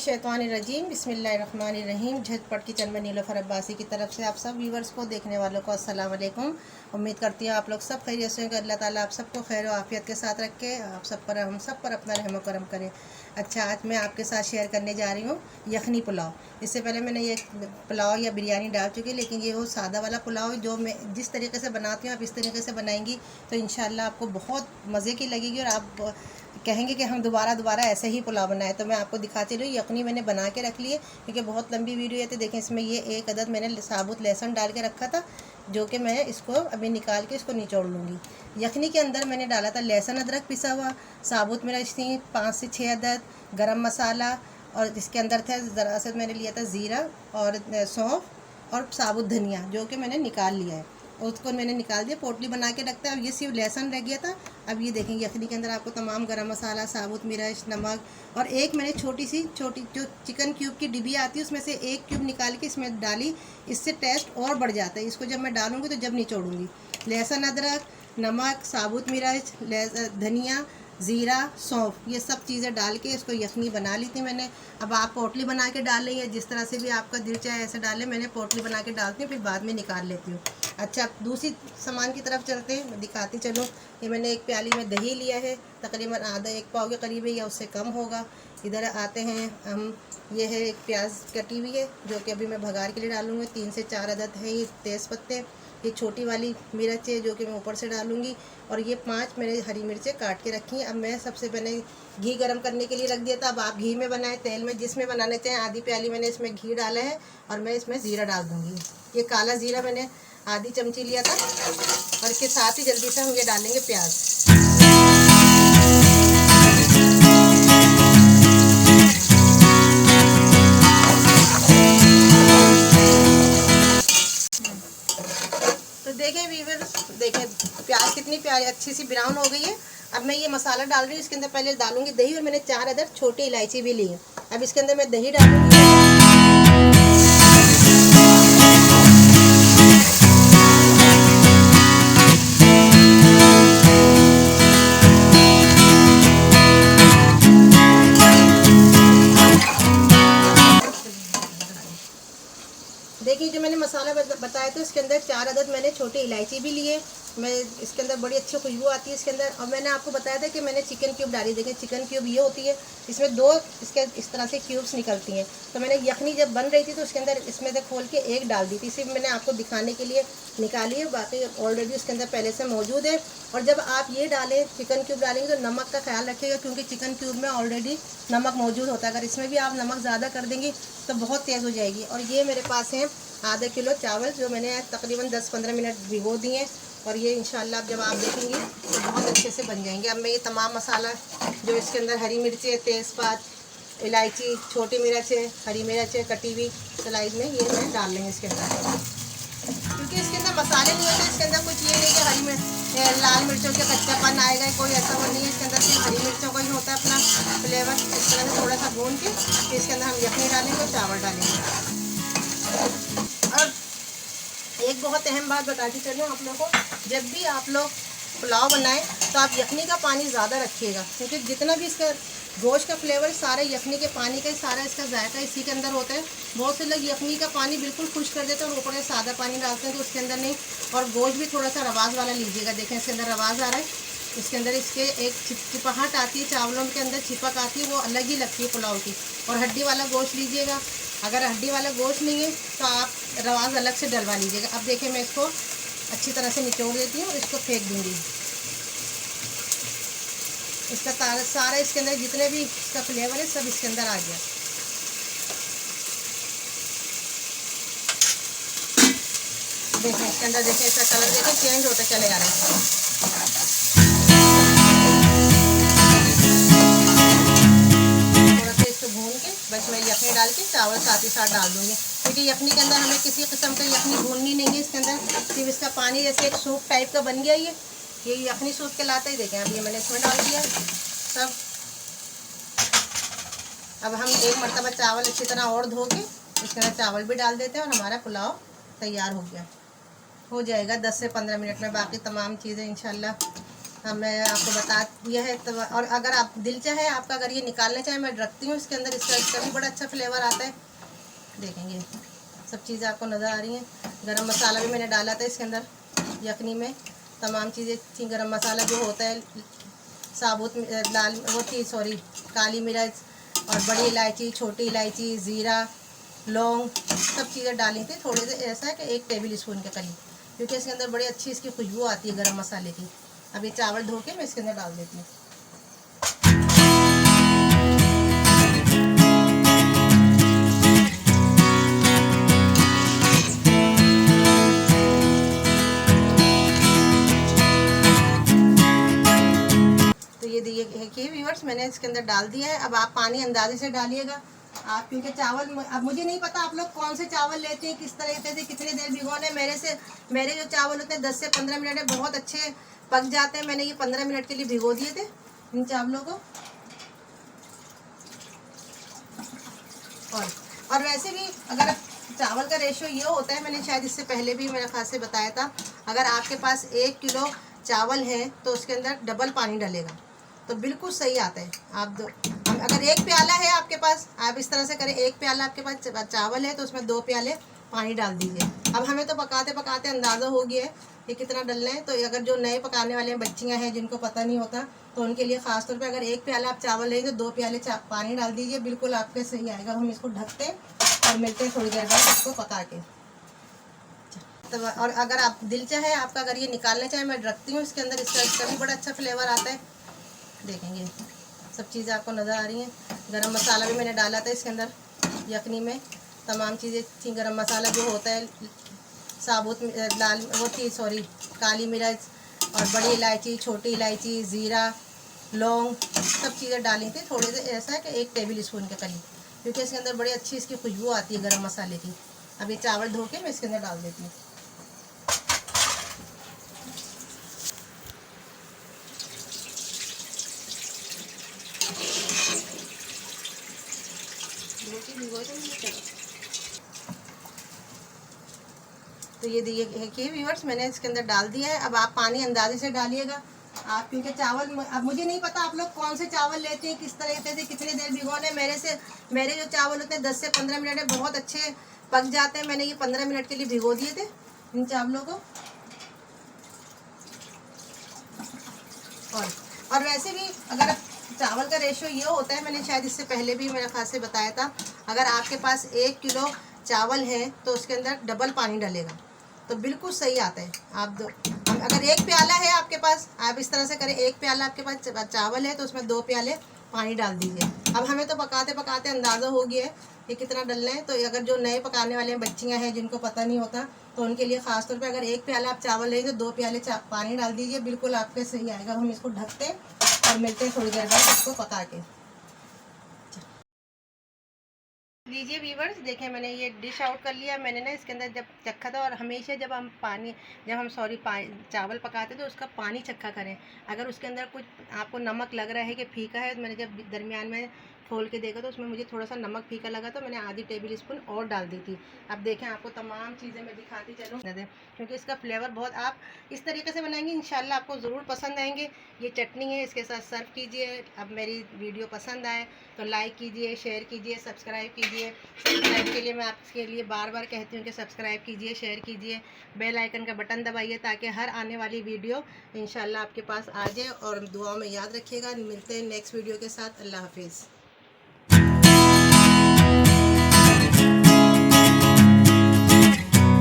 मिनश्शैतानिर्रजीम बिस्मिल्लाहिर्रहमानिर्रहीम। झटपट किचन में नीलोफर अब्बासी की तरफ से आप सब व्यूवर्स को, देखने वालों को अस्सलाम वालेकुम। उम्मीद करती हूँ आप लोग सब खैरियत से होंगे। अल्लाह ताला आप सबको खैर और आफियत के साथ रखे, आप सब पर, हम सब पर अपना रहम करम करे। अच्छा, आज मैं आपके साथ शेयर करने जा रही हूँ यखनी पुलाव। इससे पहले मैंने ये पुलाव या बिरयानी डाल चुकी है, लेकिन ये वो सादा वाला पुलाव जो मैं जिस तरीके से बनाती हूँ, आप इस तरीके से बनाएंगी तो इंशाल्लाह आपको बहुत मज़े की लगेगी और आप कहेंगे कि हम दोबारा ऐसे ही पुलाव बनाए। तो मैं आपको दिखाती रही, यखनी मैंने बना के रख ली है क्योंकि बहुत लंबी वीडियो है। तो देखें, इसमें ये एक अदद मैंने साबुत लहसुन डाल के रखा था, जो कि मैं इसको अभी निकाल के इसको निचोड़ लूँगी। यखनी के अंदर मैंने डाला था लहसुन अदरक पिसा हुआ, साबुत मिर्च थी 5 से 6 अदद, गरम मसाला, और इसके अंदर था ज़रा सा मैंने लिया था ज़ीरा और सौंफ और साबुत धनिया, जो कि मैंने निकाल लिया है। उसको मैंने निकाल दिया, पोटली बना के रखता है। अब ये सिर्फ लहसुन रह गया था। अब ये देखेंगे यखनी के अंदर आपको तमाम गरम मसाला, साबुत मिर्च, नमक, और एक मैंने छोटी जो चिकन क्यूब की डिब्बी आती है उसमें से एक क्यूब निकाल के इसमें डाली। इससे टेस्ट और बढ़ जाता है। इसको जब मैं डालूँगी तो जब निचोड़ूँगी, लहसुन अदरक, नमक, साबुत मिर्च, धनिया, ज़ीरा, सौंफ, ये सब चीज़ें डाल के इसको यखनी बना ली थी मैंने। अब आप पोटली बना के डाल लें या जिस तरह से भी आपका दिल चाहे ऐसे डालें। मैंने पोटली बना के डालती हूँ, फिर बाद में निकाल लेती हूँ। अच्छा, दूसरी सामान की तरफ चलते हैं, मैं दिखाती चलूँ। ये मैंने एक प्याली में दही लिया है, तकरीबन आधा 1 पाव के करीब है या उससे कम होगा। इधर आते हैं हम, ये है एक प्याज कटी हुई है जो कि अभी मैं भगार के लिए डालूँगी। 3 से 4 अदद है ये तेज़ पत्ते। ये छोटी वाली मिर्च है जो कि मैं ऊपर से डालूँगी, और ये 5 मैंने हरी मिर्चें काट के रखी हैं। अब मैं सबसे पहले घी गरम करने के लिए रख दिया था। अब आप घी में बनाएं, तेल में, जिसमें बनाना चाहें। आधी प्याली मैंने इसमें घी डाला है और मैं इसमें ज़ीरा डाल दूँगी। ये काला ज़ीरा मैंने आधी चमची लिया था, और इसके साथ ही जल्दी से हम ये डालेंगे प्याज। तो देखें व्यूअर्स, देखें प्याज कितनी प्यारी अच्छी सी ब्राउन हो गई है। अब मैं ये मसाला डाल रही हूँ। इसके अंदर पहले डालूंगी दही, और मैंने 4 अदद छोटी इलायची भी ली है। अब इसके अंदर मैं दही डालूंगी। देखिए, जो मैंने मसाला बताया था उसके अंदर 4 अदद मैंने छोटी इलायची भी लिए। मैं इसके अंदर बड़ी अच्छी खुशबू आती है इसके अंदर। और मैंने आपको बताया था कि मैंने चिकन क्यूब डाली। देखिए, चिकन क्यूब ये होती है, इसमें 2 इसके इस तरह से क्यूब्स निकलती हैं। तो मैंने यखनी जब बन रही थी तो उसके अंदर इसमें से खोल के एक डाल दी थी। सिर्फ मैंने आपको दिखाने के लिए निकाली है, बाकी ऑलरेडी उसके अंदर पहले से मौजूद है। और जब आप ये डालें, चिकन क्यूब डालेंगे, तो नमक का ख्याल रखिएगा क्योंकि चिकन क्यूब में ऑलरेडी नमक मौजूद होता है। अगर इसमें भी आप नमक ज़्यादा कर देंगी तो बहुत तेज़ हो जाएगी। और ये मेरे पास है आधा किलो चावल, जो मैंने तकरीबन 10-15 मिनट भिगो दिए, और ये इंशाल्लाह जब आप देखेंगे तो बहुत अच्छे से बन जाएंगे। अब मैं ये तमाम मसाला जो इसके अंदर हरी मिर्चें, तेज़पात, इलायची, छोटी मिर्च है, हरी मिर्च है कटी हुई स्लाइस में, ये मैं डाल लेंगे इसके अंदर। क्योंकि इसके अंदर मसाले नहीं होते, इसके अंदर कुछ ये नहीं कि हरी मिर्च लाल मिर्चों के कच्चापन आएगा, कोई ऐसा वो नहीं है। इसके अंदर सिर्फ हरी मिर्चों का ही होता है अपना फ्लेवर। इस तरह से थोड़ा सा भून के फिर इसके अंदर हम यखनी डालेंगे, चावल डालेंगे। और एक बहुत अहम बात बताती चलूँ आप लोगों को, जब भी आप लोग पुलाव बनाएं तो आप यखनी का पानी ज़्यादा रखिएगा, क्योंकि जितना भी इसका गोश्त का फ्लेवर सारा यखनी के पानी का ही, सारा इसका जायका इसी के अंदर होता है। बहुत से लोग यखनी का पानी बिल्कुल खुश कर देते हैं और ऊपर से सादा पानी डालते हैं, तो उसके अंदर नहीं। और गोश्त भी थोड़ा सा रवाज़ वाला लीजिएगा। देखें, इसके अंदर रवाज़ आ रहा है, इसके अंदर इसके एक चिपचिपाहट आती है, चावलों के अंदर चिपक आती है, वो अलग ही लगती है पुलाव की। और हड्डी वाला गोश्त लीजिएगा। अगर हड्डी वाला गोश्त नहीं है तो आप रवाज़ अलग से डलवा लीजिएगा। अब देखिए, मैं इसको अच्छी तरह से निचोड़ देती हूँ और इसको फेंक दूँगी। इसका सारा इसके अंदर जितने भी इसका फ्लेवर है सब इसके अंदर आ गया। देखें इसके अंदर, देखें इसका कलर देखें चेंज होता चले जा रहा है। बस मैं यखनी डाल के चावल साथ ही साथ डाल दूँगी, क्योंकि यखनी के अंदर हमें किसी किस्म का यखनी भूननी नहीं है। इसके अंदर सिर्फ इसका पानी जैसे एक सूप टाइप का बन गया ये यखनी सूप के लाता ही। देखें, अब ये मैंने इसमें डाल दिया सब। अब हम एक मरतबा चावल अच्छी तरह और धो के इसके अंदर चावल भी डाल देते हैं, और हमारा पुलाव तैयार हो गया। हो जाएगा 10 से 15 मिनट में। बाकी तमाम चीज़ें इंशाल्लाह मैं आपको बता दिया है। तो और अगर आप दिल चाहे आपका, अगर ये निकालना चाहे, मैं रखती हूँ इसके अंदर, इसका भी बड़ा अच्छा फ्लेवर आता है। देखेंगे सब चीज़ें आपको नज़र आ रही हैं। गरम मसाला भी मैंने डाला था इसके अंदर, यखनी में तमाम चीज़ें थी। गरम मसाला जो होता है साबुत लाल वो थी, सॉरी, काली मिर्च और बड़ी इलायची, छोटी इलायची, ज़ीरा, लौंग, सब चीज़ें डाली थी। थोड़े से ऐसा है कि 1 टेबल स्पून के करीब, क्योंकि इसके अंदर बड़ी अच्छी इसकी खुशबू आती है गरम मसाले की। अब ये चावल धो के मैं इसके अंदर डाल देती हूँ। तो ये देखिए व्यूअर्स, मैंने इसके अंदर डाल दिया है। अब आप पानी अंदाजे से डालिएगा आप, क्योंकि चावल, अब मुझे नहीं पता आप लोग कौन से चावल लेते हैं, किस तरीके से कितनी देर भिगोने। मेरे जो चावल होते हैं 10 से 15 मिनट में बहुत अच्छे पक जाते हैं। मैंने ये 15 मिनट के लिए भिगो दिए थे इन चावलों को। और वैसे भी अगर चावल का रेशो ये होता है, मैंने शायद इससे पहले भी मेरे ख्याल से बताया था, अगर आपके पास 1 किलो चावल है तो उसके अंदर डबल पानी डलेगा, तो बिल्कुल सही आता है। आप अगर 1 प्याला है आपके पास, आप इस तरह से करें, 1 प्याला आपके पास चावल है तो उसमें 2 प्याले पानी डाल दीजिए। अब हमें तो पकाते पकाते अंदाज़ा हो गया है कि कितना डलना है। तो अगर जो नए पकाने वाले बच्चियां हैं जिनको पता नहीं होता, तो उनके लिए ख़ास तौर पे अगर 1 प्याला आप चावल लेंगे तो 2 प्याले पानी डाल दीजिए, बिल्कुल आपके सही आएगा। हम इसको ढकते हैं और मिलते हैं थोड़ी देर बाद इसको पका के। तो और अगर आप दिल चाहे आपका, अगर ये निकालना चाहे, मैं रखती हूँ इसके अंदर, इसका भी बड़ा अच्छा फ्लेवर आता है। देखेंगे सब चीज़ें आपको नज़र आ रही हैं। गरम मसाला भी मैंने डाला था इसके अंदर, यखनी में तमाम चीज़ें थी। गरम मसाला जो होता है साबुत लाल वो थी, सॉरी, काली मिर्च और बड़ी इलायची, छोटी इलायची, ज़ीरा, लौंग, सब चीज़ें डाली थी। थोड़े से ऐसा है कि 1 टेबल स्पून के करीब, क्योंकि इसके अंदर बड़ी अच्छी इसकी खुशबू आती है गरम मसाले की। अब ये चावल धो के मैं इसके अंदर डाल देती हूँ। तो ये देखिए व्यूअर्स, मैंने इसके अंदर डाल दिया है। अब आप पानी अंदाजे से डालिएगा आप, क्योंकि चावल, अब मुझे नहीं पता आप लोग कौन से चावल लेते हैं, किस तरीके से कितनी देर भिगोने। मेरे जो चावल होते हैं 10 से 15 मिनट में बहुत अच्छे पक जाते हैं। मैंने ये 15 मिनट के लिए भिगो दिए थे इन चावलों को। और वैसे भी अगर चावल का रेशो ये होता है, मैंने शायद इससे पहले भी मेरे ख्याल से बताया था, अगर आपके पास 1 किलो चावल है तो उसके अंदर डबल पानी डलेगा, तो बिल्कुल सही आता है। अगर 1 प्याला है आपके पास, आप इस तरह से करें, 1 प्याला आपके पास चावल है तो उसमें 2 प्याले पानी डाल दीजिए। अब हमें तो पकाते पकाते अंदाज़ा हो गया है कि कितना डलना है। तो अगर जो नए पकाने वाले बच्चियां हैं जिनको पता नहीं होता, तो उनके लिए ख़ास तौर पे अगर 1 प्याला आप चावल लेंगे तो 2 प्याले पानी डाल दीजिए, बिल्कुल आपके सही आएगा। हम इसको ढकते हैं और मिलते हैं थोड़ी देर बाद इसको पका के। लीजिए वीवर्स, देखें मैंने ये डिश आउट कर लिया। मैंने ना इसके अंदर जब चखा था, और हमेशा जब हम चावल पकाते तो उसका पानी चखा करें। अगर उसके अंदर कुछ आपको नमक लग रहा है कि फीका है, तो मैंने जब दरमियान में खोल के देखा तो उसमें मुझे थोड़ा सा नमक फीका लगा, तो मैंने आधी टेबल स्पून और डाल दी थी। अब देखें आपको तमाम चीज़ें मैं दिखाती चलूँ, क्योंकि इसका फ्लेवर बहुत, आप इस तरीके से बनाएंगे इंशाल्लाह आपको ज़रूर पसंद आएंगे। ये चटनी है, इसके साथ सर्व कीजिए। अब मेरी वीडियो पसंद आए तो लाइक कीजिए, शेयर कीजिए, सब्सक्राइब कीजिए। सब्सक्राइब के लिए मैं आपके लिए बार बार कहती हूँ कि सब्सक्राइब कीजिए, शेयर कीजिए, बेल आइकन का बटन दबाइए, ताकि हर आने वाली वीडियो इंशाल्लाह आपके पास आ जाए। और दुआ में याद रखिएगा। मिलते हैं नेक्स्ट वीडियो के साथ। अल्लाह हाफिज़।